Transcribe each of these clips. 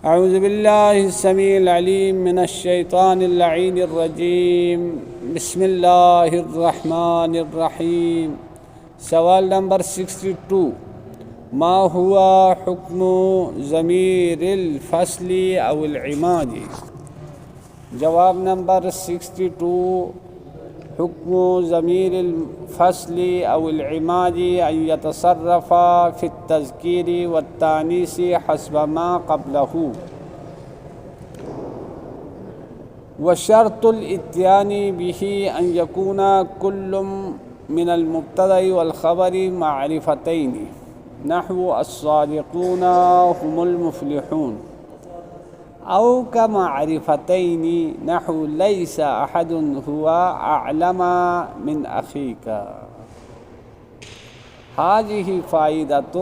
اعوذ باللہ السمیع العلیم من الشیطان اللعین الرجیم، بسم اللہ الرحمن الرحیم۔ سوال نمبر 62، ما ہوا حکم ضمیر الفصل او العماد؟ جواب نمبر 62، حکم ضمیر الفصل او العماد ان يتصرف في التذکیر والتانیث حسب ما قبلہ، وشرط الاتیان به ان يكون كل من المبتدأ والخبر معرفتین، نحو الصادقون هم المفلحون، او كمعرفتين نحو ليس احد هو اعلم من اخيك۔ هذه فائدة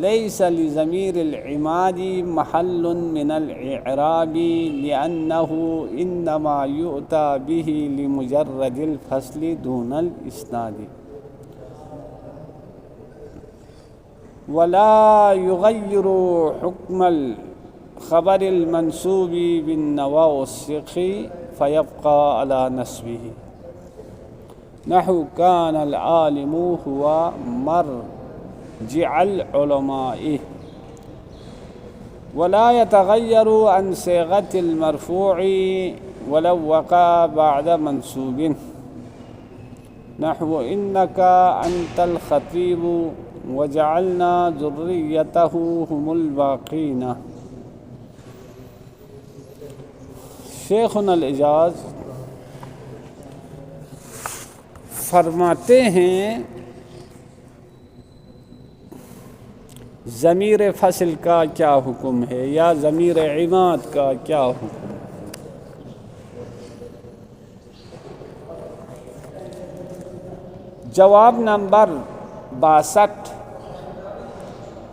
ليس لضمير العماد محل من الاعراب، لأنه انما يؤتى به لمجرد الفصل دون الاسناد، ولا يغير حكم خبر المنصوب بالنواصخ فيبقى على نسبه، نحو كان العالم هو مرجع العلماء، ولا يتغير عن صيغة المرفوع ولو وقع بعد منصوب، نحو إنك أنت الخطيب وجعلنا ذريته هم الباقين۔ شیخنا الاعجاز فرماتے ہیں ضمیر فصل کا کیا حکم ہے یا ضمیر عماد کا کیا حکم ہے؟ جواب نمبر 62،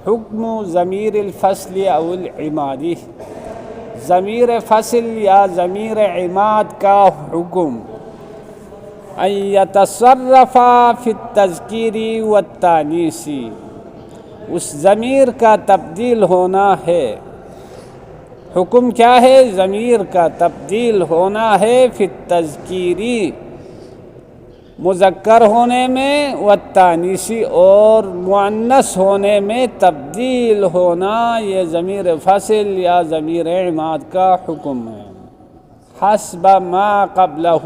حکم ضمیر الفصل او العمادی، ضمیر فصل یا ضمیر عماد کا حکم ان یتصرف فی التذکیر والتانیث، اس ضمیر کا تبدیل ہونا ہے۔ حکم کیا ہے؟ ضمیر کا تبدیل ہونا ہے فی التذکیری، مذکر ہونے میں، والتانیثی اور مؤنث ہونے میں تبدیل ہونا، یہ ضمیر فصل یا ضمیر عماد کا حکم ہے۔ حسب ما قبلہ،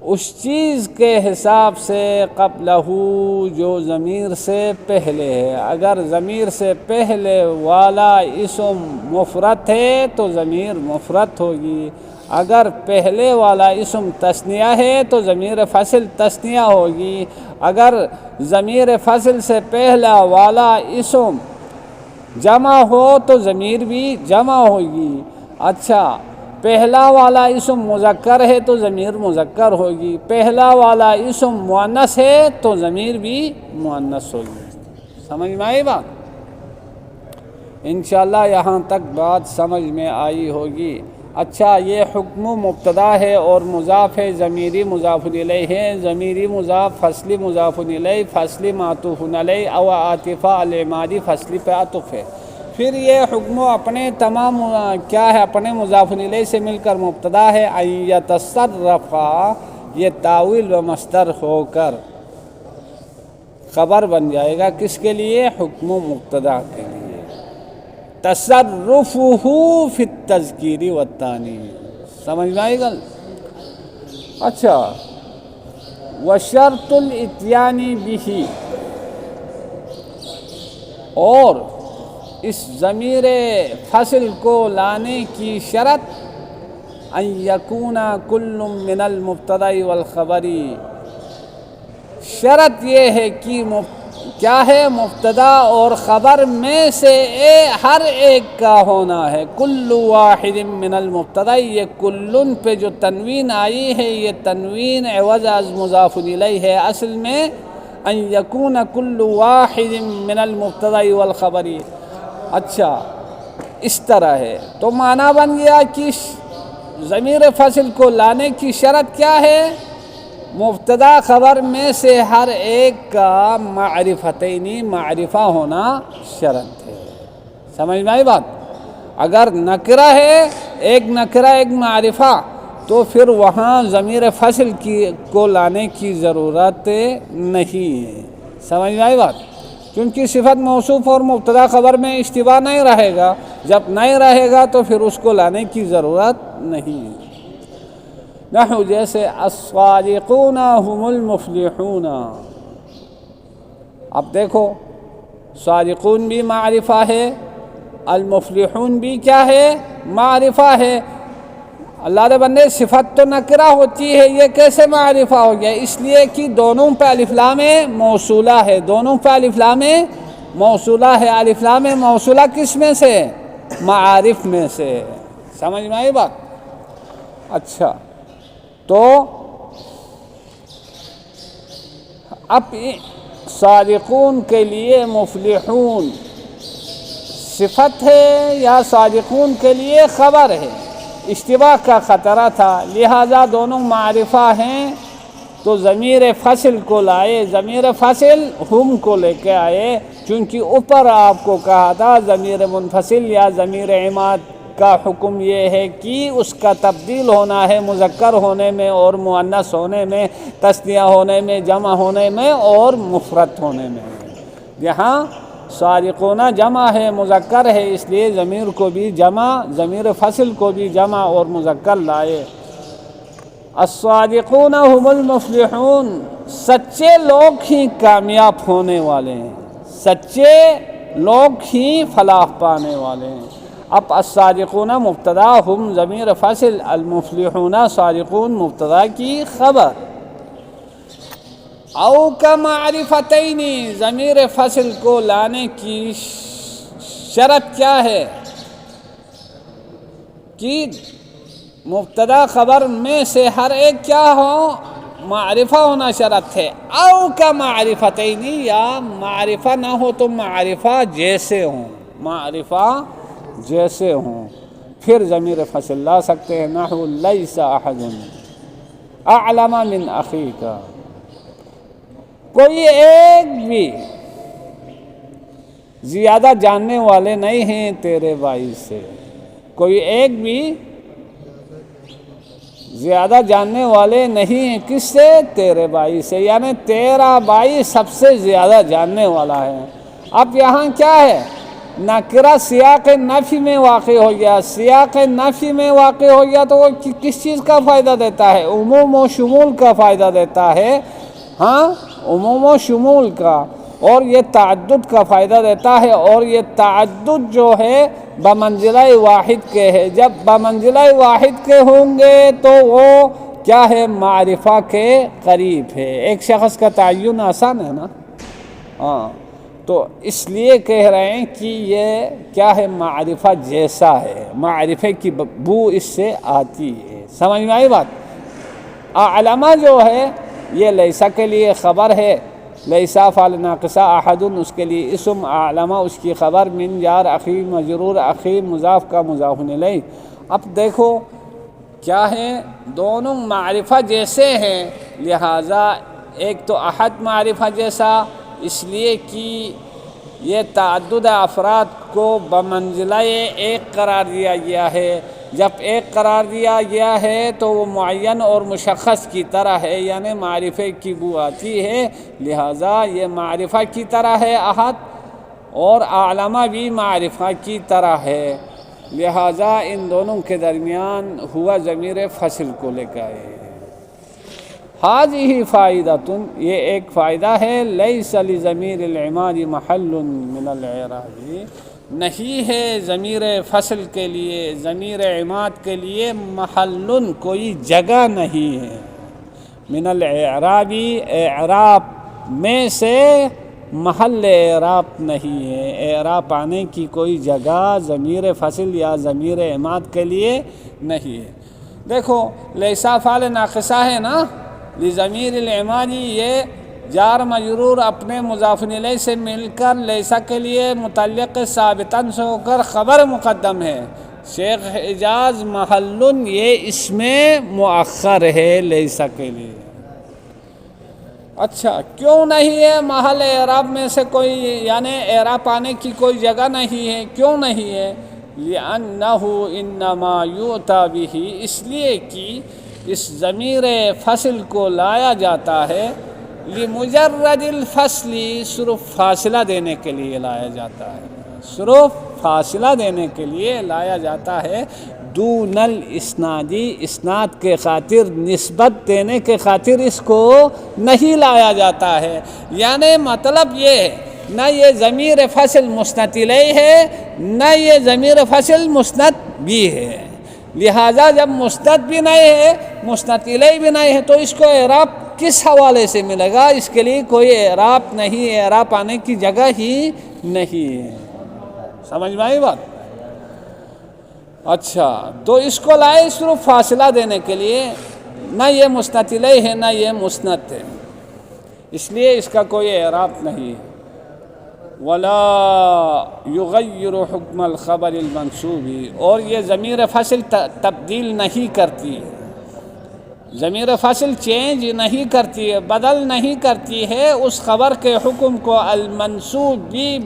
اس چیز کے حساب سے، قبلہ جو ضمیر سے پہلے ہے۔ اگر ضمیر سے پہلے والا اسم مفرد ہے تو ضمیر مفرد ہوگی، اگر پہلے والا اسم تثنیہ ہے تو ضمیر فصل تثنیہ ہوگی، اگر ضمیر فصل سے پہلا والا اسم جمع ہو تو ضمیر بھی جمع ہوگی۔ اچھا، پہلا والا اسم مذکر ہے تو ضمیر مذکر ہوگی، پہلا والا اسم مؤنث ہے تو ضمیر بھی مؤنث ہوگی۔ سمجھ میں آئی بات؟ انشاءاللہ یہاں تک بات سمجھ میں آئی ہوگی۔ اچھا، یہ حکم مبتدا ہے اور مضاف ہے، ضمیری مضاف الیہ ہے، ضمیری مضاف، فصلی مضاف الیہ، فصلی معطوف علیہ، او عاطفہ العمادی فصلی پہ عطف ہے۔ پھر یہ حکم اپنے تمام کیا ہے؟ اپنے مضاف الیہ سے مل کر مبتدا ہے، ان یتصرف، یہ تاویل و مصدر ہو کر خبر بن جائے گا، کس کے لیے؟ حکم مبتدا کے لیے۔ تصرفہ فی التذکیر والتانیث، سمجھ میں آئی گل؟ اچھا، وشرط الاتیان بہ، اور اس ضمیر فصل کو لانے کی شرط ان یکون کل من المبتدا والخبر، شرط یہ ہے کہ کیا ہے؟ مبتدا اور خبر میں سے ہر ایک کا ہونا ہے۔ کل واحد من المبتدا، یہ کلن پہ جو تنوین آئی ہے یہ تنوین عوض از مضاف الیہ ہے، اصل میں ان یکون کل واحد من المبتدا والخبر۔ اچھا، اس طرح ہے تو معنی بن گیا کہ ضمیر فصل کو لانے کی شرط کیا ہے؟ مبتدا خبر میں سے ہر ایک کا معرفتینی معرفہ ہونا شرط ہے. سمجھ میں آئی بات؟ اگر نکرہ ہے، ایک نکرہ ایک معرفہ، تو پھر وہاں ضمیر فصل کو لانے کی ضرورت نہیں ہے۔ سمجھ میں آئی بات؟ کیونکہ صفت موصوف اور مبتدا خبر میں اشتباہ نہیں رہے گا، جب نہیں رہے گا تو پھر اس کو لانے کی ضرورت نہیں ہے۔ نحو جیسے الصادقون هم المفلحون، اب دیکھو صادقون بھی معرفہ ہے، المفلحون بھی کیا ہے؟ معرفہ ہے۔ اللہ دے بندے صفت تو نکرہ ہوتی ہے، یہ کیسے معرفہ ہو گیا؟ اس لیے کہ دونوں پہ الف لام موصولہ ہے، دونوں پہ الف لام موصولہ ہے۔ الف لام موصولہ کس میں سے؟ معارف میں سے۔ سمجھ میں آئی بات؟ اچھا، تو اب صادقون کے لیے مفلحون صفت ہے یا صادقون کے لیے خبر ہے؟ اشتباہ کا خطرہ تھا، لہذا دونوں معرفہ ہیں تو ضمیر فصل کو لائے، ضمیر فصل ہم کو لے کے آئے، چونکہ اوپر آپ کو کہا تھا ضمیر منفصل یا ضمیر عماد کا حکم یہ ہے کہ اس کا تبدیل ہونا ہے مذکر ہونے میں اور مؤنث ہونے میں، تثنیہ ہونے میں، جمع ہونے میں اور مفرد ہونے میں۔ یہاں صادقون جمع ہے، مذکر ہے، اس لیے ضمیر کو بھی جمع، ضمیر فصل کو بھی جمع اور مذکر لائے۔ الصادقون هم المفلحون، سچے لوگ ہی کامیاب ہونے والے ہیں، سچے لوگ ہی فلاح پانے والے ہیں۔ اب الصادقون مبتدا، ہم ضمیر فصل، المفلحون صادقون مبتدا کی خبر۔ او کا معرفتین، ضمیر فصل کو لانے کی شرط کیا ہے؟ کہ مبتدا خبر میں سے ہر ایک کیا ہو؟ معرفہ ہونا شرط ہے۔ او کا معرفتین، یا معرفہ نہ ہو تو معرفہ جیسے ہوں، معرفہ جیسے ہوں، پھر ضمیر فصل لا سکتے ہیں۔ نحو لیس احد اعلم من اخیک، کوئی ایک بھی زیادہ جاننے والے نہیں ہیں تیرے بھائی سے، کوئی ایک بھی زیادہ جاننے والے نہیں ہیں کس سے؟ تیرے بھائی سے، یعنی تیرا بھائی سب سے زیادہ جاننے والا ہے۔ اب یہاں کیا ہے؟ نکرہ سیاق نفی میں واقع ہو گیا، سیاق نفی میں واقع ہو گیا تو وہ کس چیز کا فائدہ دیتا ہے؟ عموم و شمول کا فائدہ دیتا ہے، ہاں، عموم و شمول کا، اور یہ تعدد کا فائدہ دیتا ہے، اور یہ تعدد جو ہے بمنزلہ واحد کے ہے۔ جب بمنزلہ واحد کے ہوں گے تو وہ کیا ہے؟ معرفہ کے قریب ہے۔ ایک شخص کا تعین آسان ہے نا، ہاں، تو اس لیے کہہ رہے ہیں کہ یہ کیا ہے؟ معرفہ جیسا ہے، معرفے کی بو اس سے آتی ہے۔ سمجھ میں آئی بات؟ اعلمہ جو ہے یہ لیسا کے لیے خبر ہے، لیسا فعل ناقصہ، احد اس کے لیے اسم، اعلمہ اس کی خبر، من جار اخیر مجرور، اخیر مضاف کا مضاف الیہ۔ اب دیکھو کیا ہے؟ دونوں معرفہ جیسے ہیں، لہٰذا ایک تو احد معرفہ جیسا اس لیے کہ یہ تعدد افراد کو بمنزلہ ایک قرار دیا گیا ہے۔ جب ایک قرار دیا گیا ہے تو وہ معین اور مشخص کی طرح ہے، یعنی معرفے کی بو آتی ہے، لہٰذا یہ معرفہ کی طرح ہے احد، اور اعلمہ بھی معرفہ کی طرح ہے، لہٰذا ان دونوں کے درمیان ہوا ضمیر فصل کو لے کے آئے۔ هذه فائدۃ، یہ ایک فائدہ ہے، لیس لضمیر العماد محل من الإعراب، نہیں ہے ضمیر فصل کے لیے، ضمیر عماد کے لیے محل، کوئی جگہ نہیں ہے، من الإعراب، اعراب میں سے محل اعراب نہیں ہے، اعراب آنے کی کوئی جگہ ضمیر فصل یا ضمیر عماد کے لیے نہیں ہے۔ دیکھو لیسا فعل ناقصہ ہے نا، لضمیر العمادی، یہ جار مجرور اپنے مضاف الیہ سے مل کر لیسا کے لیے متعلق ثابتاً سے ہو کر خبر مقدم ہے۔ شیخ اعجاز محل یہ اس میں مؤخر ہے لیسا کے لیے۔ اچھا، کیوں نہیں ہے محل اعراب میں سے کوئی، یعنی اعراب آنے کی کوئی جگہ نہیں ہے، کیوں نہیں ہے؟ لأنہ انما یؤتی بہ، اس لیے کہ اس ضمیر فصل کو لایا جاتا ہے لمجرد الفصل، صرف فاصلہ دینے کے لیے لایا جاتا ہے، صرف فاصلہ دینے کے لیے لایا جاتا ہے، دون الاسنادی، اسناد کے خاطر، نسبت دینے کے خاطر اس کو نہیں لایا جاتا ہے۔ یعنی مطلب یہ ہے نہ یہ ضمیر فصل مسند الیہ ہے، نہ یہ ضمیر فصل مسند بھی ہے، لہذا جب مسند بھی نہیں ہے، مسند الیہ بھی نہیں ہے، تو اس کو اعراب کس حوالے سے ملے گا؟ اس کے لیے کوئی اعراب نہیں، اعراب آنے کی جگہ ہی نہیں ہے۔ سمجھ میں آئی بات؟ اچھا، تو اس کو لائے صرف فاصلہ دینے کے لیے، نہ یہ مسند الیہ ہے نہ یہ مسند ہے، اس لیے اس کا کوئی اعراب نہیں ہے۔ ولا یغیر حکم الخبر المنصوب، اور یہ ضمیر فصل تبدیل نہیں کرتی ہے، ضمیر فصل چینج نہیں کرتی ہے، بدل نہیں کرتی ہے اس خبر کے حکم کو، المنصوب بھی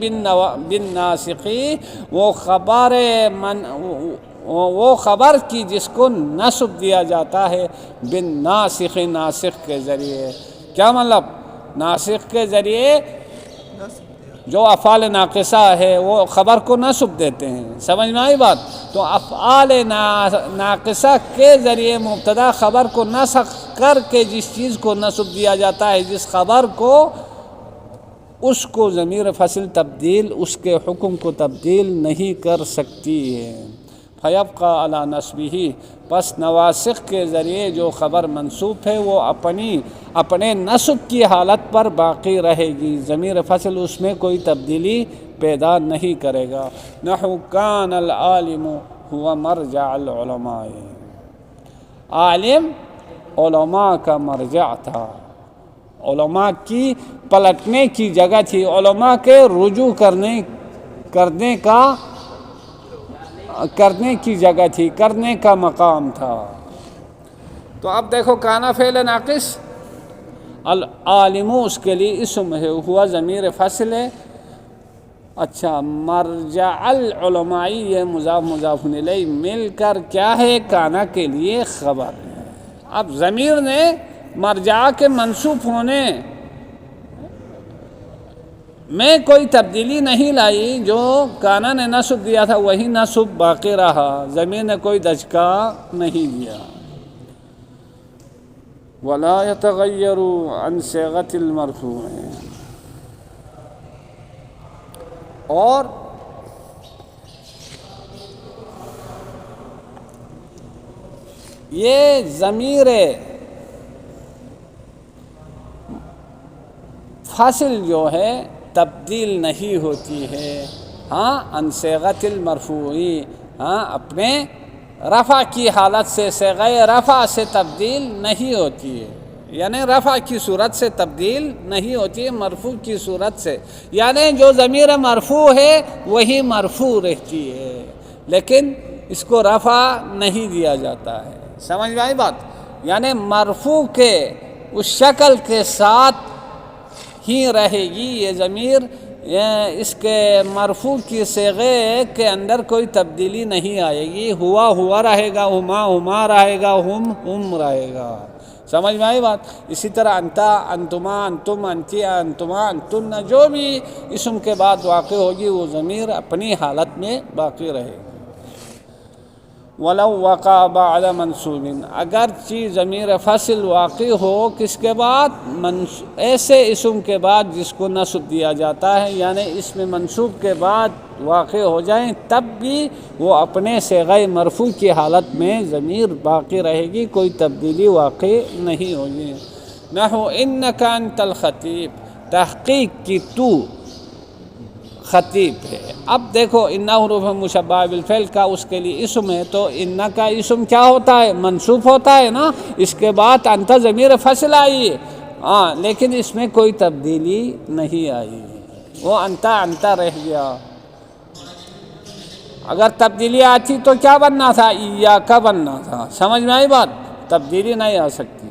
بالناسخی، وہ خبر کی جس کو نصب دیا جاتا ہے بالناسخ، ناسخ کے ذریعے۔ کیا مطلب؟ ناسخ کے ذریعے جو افعال ناقصہ ہے وہ خبر کو نصب دیتے ہیں، سمجھ میں آئی بات؟ تو افعال ناقصہ کے ذریعے مبتدا خبر کو نسخ کر کے جس چیز کو نصب دیا جاتا ہے، جس خبر کو، اس کو ضمیر فصل تبدیل، اس کے حکم کو تبدیل نہیں کر سکتی ہے۔ فیبقى علی نصبہ، پس نواسخ کے ذریعے جو خبر منصوب ہے وہ اپنے نصب کی حالت پر باقی رہے گی، ضمیر فصل اس میں کوئی تبدیلی پیدا نہیں کرے گا۔ نحو کان العالم هو مرجع العلماء، عالم علماء کا مرجع تھا، علماء کی پلٹنے کی جگہ تھی، علماء کے رجوع کرنے کی جگہ تھی، کرنے کا مقام تھا۔ تو اب دیکھو کانا فعل ناقص، العالم اس کے لیے اسم ہے، ہوا ضمیر فصل ہے۔ اچھا، مرجع العلماء یہ مضاف مضاف الیہ مل کر کیا ہے؟ کانا کے لیے خبر ہے۔ اب ضمیر نے مرجع کے منصوب ہونے میں کوئی تبدیلی نہیں لائی، جو کانا نے نصب دیا تھا وہی نصب باقی رہا، ضمیر نے کوئی دھچکا نہیں دیا۔ ولا يتغیر عن صیغۃ المرفوع، اور یہ ضمیر فاصل جو ہے تبدیل نہیں ہوتی ہے، عن صیغۃ المرفوع، اپنے رفع کی حالت سے، صیغہ رفع سے تبدیل نہیں ہوتی ہے، یعنی رفع کی صورت سے تبدیل نہیں ہوتی ہے، مرفوع کی صورت سے، یعنی جو ضمیر مرفوع ہے وہی مرفوع رہتی ہے، لیکن اس کو رفع نہیں دیا جاتا ہے۔ سمجھ میں آئی بات؟ یعنی مرفوع کے اس شکل کے ساتھ ہی رہے گی یہ ضمیر، اس کے مرفوع کی صیغے کے اندر کوئی تبدیلی نہیں آئے گی، ہوا ہوا رہے گا، ہما ہما رہے گا، ہم رہے گا۔ سمجھ میں آئی بات؟ اسی طرح انتا، انتما، انتم، انتی، انتما، انتن، جو بھی اسم کے بعد واقع ہوگی وہ ضمیر اپنی حالت میں باقی رہے گی۔ ولو وقع بعد منصوب، اگرچہ ضمیر فصل واقع ہو کس کے بعد؟ ایسے اسم کے بعد جس کو نصب دیا جاتا ہے، یعنی اس میں منصوب کے بعد واقع ہو جائیں، تب بھی وہ اپنے صیغہ مرفوع کی حالت میں ضمیر باقی رہے گی، کوئی تبدیلی واقع نہیں ہوگی۔ نحو انک انت الخطیب، تحقیق کی تو خطیب ہے۔ اب دیکھو انہ حروف مشبہ بالفعل کا اس کے لیے اسم ہے، تو انہ کا اسم کیا ہوتا ہے؟ منصوب ہوتا ہے نا، اس کے بعد انت ضمیر فصل آئی ہے، لیکن اس میں کوئی تبدیلی نہیں آئی، وہ انت رہ گیا۔ اگر تبدیلی آتی تو کیا بننا تھا؟ ایاک بننا تھا۔ سمجھ میں آئی بات؟ تبدیلی نہیں آ سکتی۔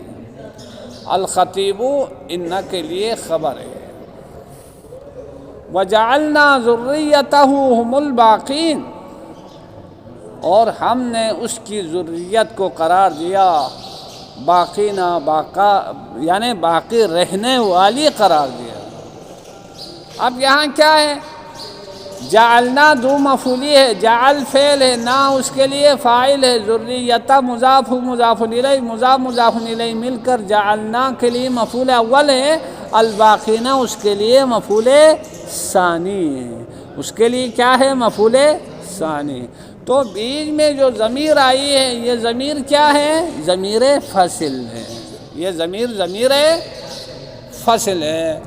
الخطیب انہ کے لیے خبر ہے۔ وَجَعَلْنَا ذُرِّيَّتَهُ هُمُ الْبَاقِينَ، اور ہم نے اس کی ذریت کو قرار دیا باقی نہ باقا، یعنی باقی رہنے والی قرار دیا۔ اب یہاں کیا ہے؟ جعلنا دو مفعولی ہے، جعل فعل ہے، نہ اس کے لیے فاعل ہے، ذریتہ مضاف مضاف الیہ مضاف مضاف الیہ مل کر جعلنا کے لیے مفعول اول ہے، الباقین اس کے لیے مفعول ثانی ہے، اس کے لیے کیا ہے؟ مفعول ثانی۔ تو بیچ میں جو ضمیر آئی ہے یہ ضمیر کیا ہے؟ ضمیر فصل ہے، یہ ضمیر فصل ہے۔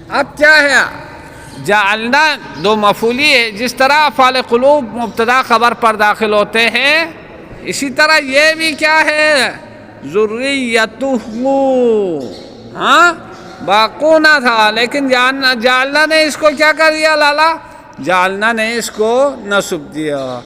اب کیا ہے؟ جعلنا دو مفعولی ہے، جس طرح افعال قلوب مبتدا خبر پر داخل ہوتے ہیں اسی طرح یہ بھی کیا ہے؟ ذریتہ، ہاں باقونا تھا لیکن جعلنا نے اس کو کیا کر دیا لالا؟ جعلنا نے اس کو نصب دیا۔